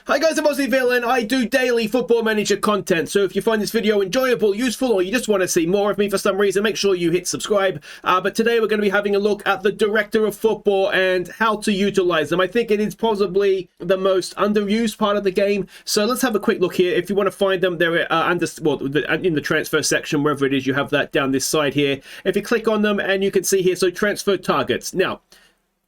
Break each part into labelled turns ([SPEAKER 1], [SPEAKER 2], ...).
[SPEAKER 1] Hi guys, I'm Aussie Villain. I do daily Football Manager content, so if you find this video enjoyable, useful, or you just want to see more of me for some reason, make sure you hit subscribe. But today we're going to be having a look at the Director of Football and how to utilize them. I think it is possibly the most underused part of the game, so let's have a quick look here. If you want to find them, they're in the transfer section, wherever it is, you have that down this side here. If you click on them, and you can see here, so transfer targets. Now,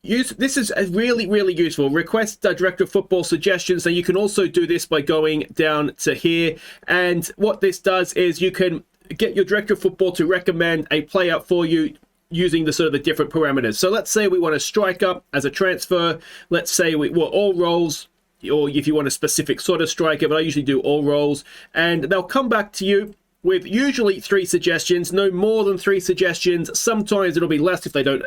[SPEAKER 1] this is really useful. Request Director of Football suggestions, and you can also do this by going down to here. And what this does is you can get your Director of Football to recommend a player for you using the different parameters. So let's say we want a striker as a transfer. Let's say we want all roles, or if you want a specific sort of striker, but I usually do all roles, and they'll come back to you with usually 3 suggestions, no more than 3 suggestions. Sometimes it'll be less if they don't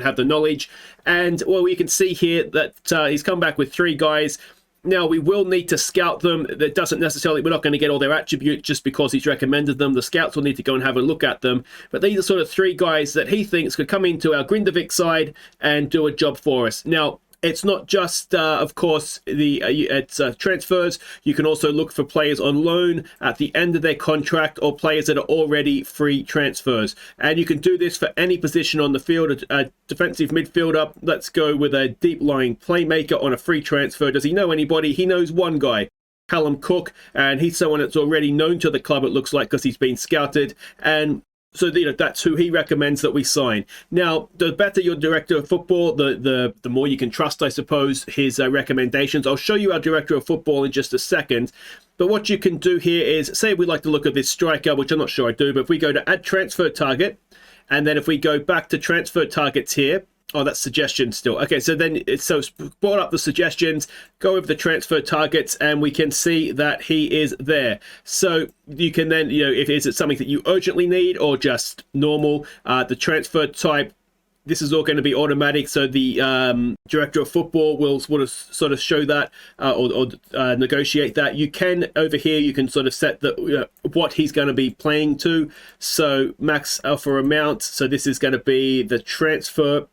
[SPEAKER 1] have the knowledge. And well, you can see here that he's come back with 3 guys. Now we will need to scout them. That doesn't necessarily, we're not going to get all their attributes just because he's recommended them. The scouts will need to go and have a look at them. But these are sort of 3 guys that he thinks could come into our Grindavik side and do a job for us. Now, it's not just, of course, it's transfers. You can also look for players on loan at the end of their contract, or players that are already free transfers. And you can do this for any position on the field. A defensive midfielder, let's go with a deep-lying playmaker on a free transfer. Does he know anybody? He knows one guy, Callum Cook, and he's someone that's already known to the club, it looks like, because he's been scouted. And so that's who he recommends that we sign. Now, the better your Director of Football, the more you can trust, I suppose, his recommendations. I'll show you our Director of Football in just a second. But what you can do here is, say we'd like to look at this striker, which I'm not sure I do, but if we go to Add Transfer Target, and then if we go back to Transfer Targets here, oh, that's suggestions still. Okay, so then it's brought up the suggestions, go over the transfer targets, and we can see that he is there. So you can then, if is it something that you urgently need or just normal, the transfer type, this is all going to be automatic. So the Director of Football will sort of show that or negotiate that. You can, over here, you can sort of set what he's going to be playing to. So max offer amount. So this is going to be the transfer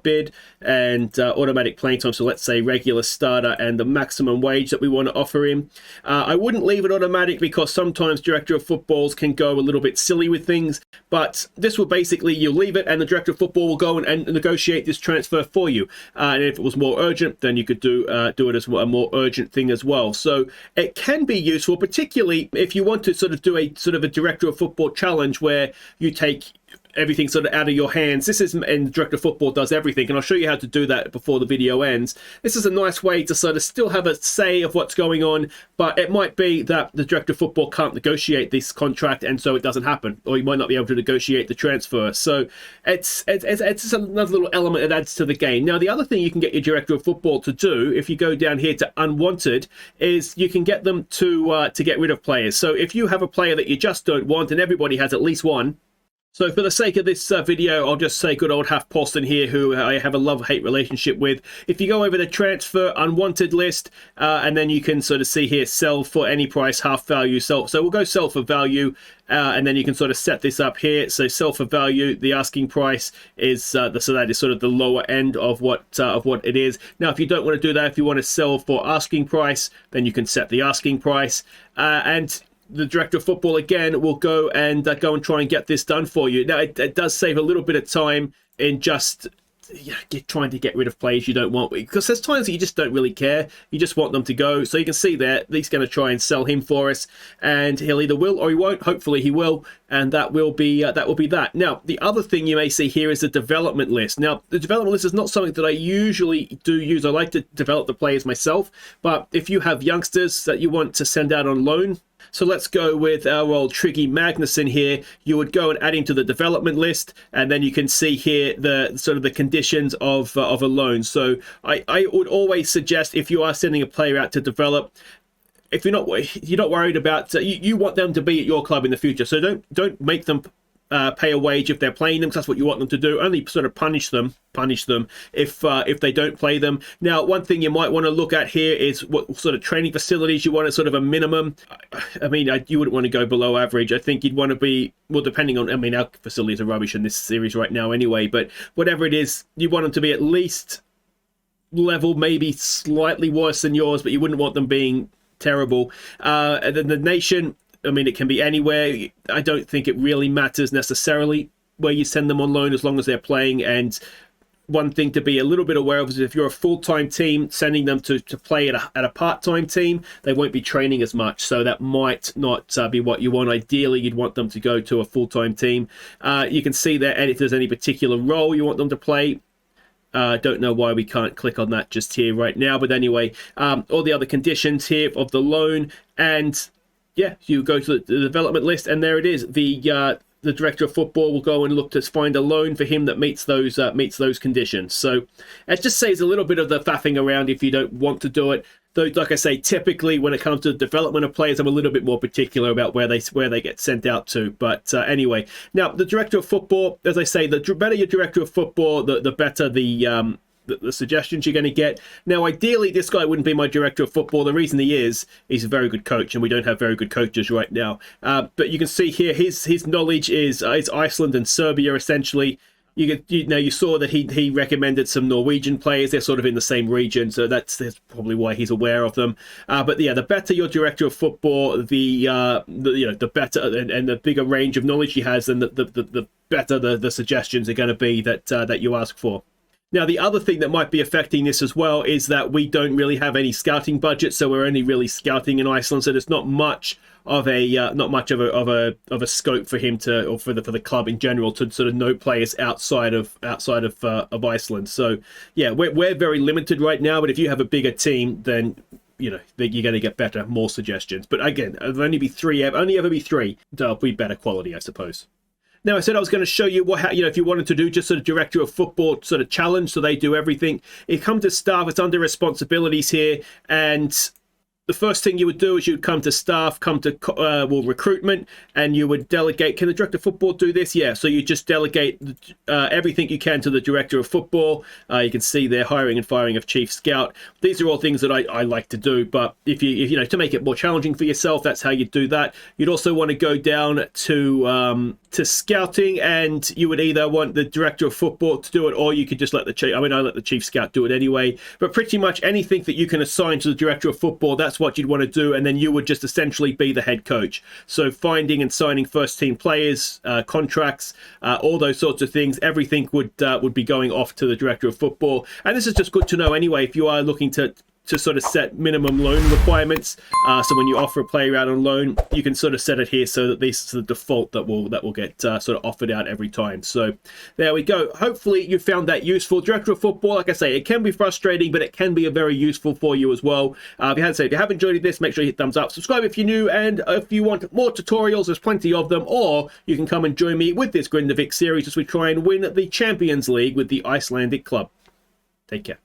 [SPEAKER 1] bid and automatic playing time. So let's say regular starter and the maximum wage that we want to offer him. I wouldn't leave it automatic because sometimes Director of Footballs can go a little bit silly with things, but this will basically, you leave it and the Director of Football will go and negotiate this transfer for you. And if it was more urgent, then you could do it as a more urgent thing as well. So it can be useful, particularly if you want to do a Director of Football challenge where you take everything sort of out of your hands. This is, and Director of Football does everything, and I'll show you how to do that before the video ends. This is a nice way to sort of still have a say of what's going on, but it might be that the Director of Football can't negotiate this contract, and so it doesn't happen, or you might not be able to negotiate the transfer. So it's just another little element that adds to the game. Now, the other thing you can get your Director of Football to do, if you go down here to Unwanted, is you can get them to get rid of players. So if you have a player that you just don't want, and everybody has at least one. So for the sake of this video, I'll just say good old Half Paulson here, who I have a love-hate relationship with. If you go over the transfer unwanted list, and then you can sort of see here, sell for any price, half value, sell. So we'll go sell for value, and then you can sort of set this up here. So sell for value, the asking price is, so that is sort of the lower end of what it is. Now, if you don't want to do that, if you want to sell for asking price, then you can set the asking price, and the Director of Football again will go and try and get this done for you. Now it does save a little bit of time in just trying to get rid of players you don't want, because there's times that you just don't really care. You just want them to go. So you can see there, he's going to try and sell him for us, and he'll either will or he won't. Hopefully he will, and that will be that. Now, the other thing you may see here is the development list. Now, the development list is not something that I usually do use. I like to develop the players myself, but if you have youngsters that you want to send out on loan, so let's go with our old Triggy Magnuson here. You would go and add into the development list, and then you can see here the sort of the conditions of a loan. So I would always suggest, if you are sending a player out to develop, if you're not worried about, you want them to be at your club in the future. So don't make them pay a wage if they're playing them, because that's what you want them to do. Only sort of punish them if they don't play them. Now, one thing you might want to look at here is what sort of training facilities you want at sort of a minimum. I mean, you wouldn't want to go below average. I think you'd want to be, well, depending on, I mean, our facilities are rubbish in this series right now anyway, but whatever it is, you want them to be at least level, maybe slightly worse than yours, but you wouldn't want them being terrible. And then the nation, I mean, it can be anywhere. I don't think it really matters necessarily where you send them on loan as long as they're playing. And one thing to be a little bit aware of is if you're a full-time team, sending them to play at a part-time team, they won't be training as much. So that might not be what you want. Ideally, you'd want them to go to a full-time team. You can see there, and if there's any particular role you want them to play, don't know why we can't click on that just here right now. But anyway, all the other conditions here of the loan, and yeah, you go to the development list, and there it is. The director of football will go and look to find a loan for him that meets those conditions. So it just saves a little bit of the faffing around if you don't want to do it. Though, like I say, typically when it comes to the development of players, I'm a little bit more particular about where they get sent out to. But anyway, now the director of football, as I say, the better your director of football, the better the suggestions you're going to get. Now, ideally, this guy wouldn't be my director of football. The reason he's a very good coach, and we don't have very good coaches right now. But you can see here his knowledge is Iceland and Serbia, essentially. You saw that he recommended some Norwegian players. They're sort of in the same region, so that's probably why he's aware of them. But yeah, the better your director of football, the better and the bigger range of knowledge he has, then the better the suggestions are going to be that you ask for. Now, the other thing that might be affecting this as well is that we don't really have any scouting budget, so we're only really scouting in Iceland. So there's not much of a scope for him to, or for the club in general, to sort of know players outside of Iceland. So yeah, we're very limited right now. But if you have a bigger team, then you're going to get more suggestions. But again, it'll only ever be three. They'll be better quality, I suppose. Now, I said I was going to show you if you wanted to do just sort of director of football sort of challenge, so they do everything. It comes to staff, it's under responsibilities here, and the first thing you would do is you'd come to staff, come to recruitment, and you would delegate. Can the director of football do this? Yeah, so you just delegate everything you can to the director of football. You can see their hiring and firing of chief scout. These are all things that I like to do, but if you to make it more challenging for yourself, that's how you do that. You'd also want to go down to scouting, and you would either want the director of football to do it, or you could just let I let the chief scout do it anyway. But pretty much anything that you can assign to the director of football, that's what you'd want to do, and then you would just essentially be the head coach. So finding and signing first team players, contracts, all those sorts of things, everything would be going off to the director of football. And this is just good to know anyway if you are looking to sort of set minimum loan requirements. So when you offer a player out on loan, you can sort of set it here so that this is the default that will get sort of offered out every time. So there we go. Hopefully you found that useful. Director of football, like I say, it can be frustrating, but it can be very useful for you as well. If you have enjoyed this, make sure you hit thumbs up, subscribe if you're new, and if you want more tutorials, there's plenty of them, or you can come and join me with this Grindavik series as we try and win the Champions League with the Icelandic club. Take care.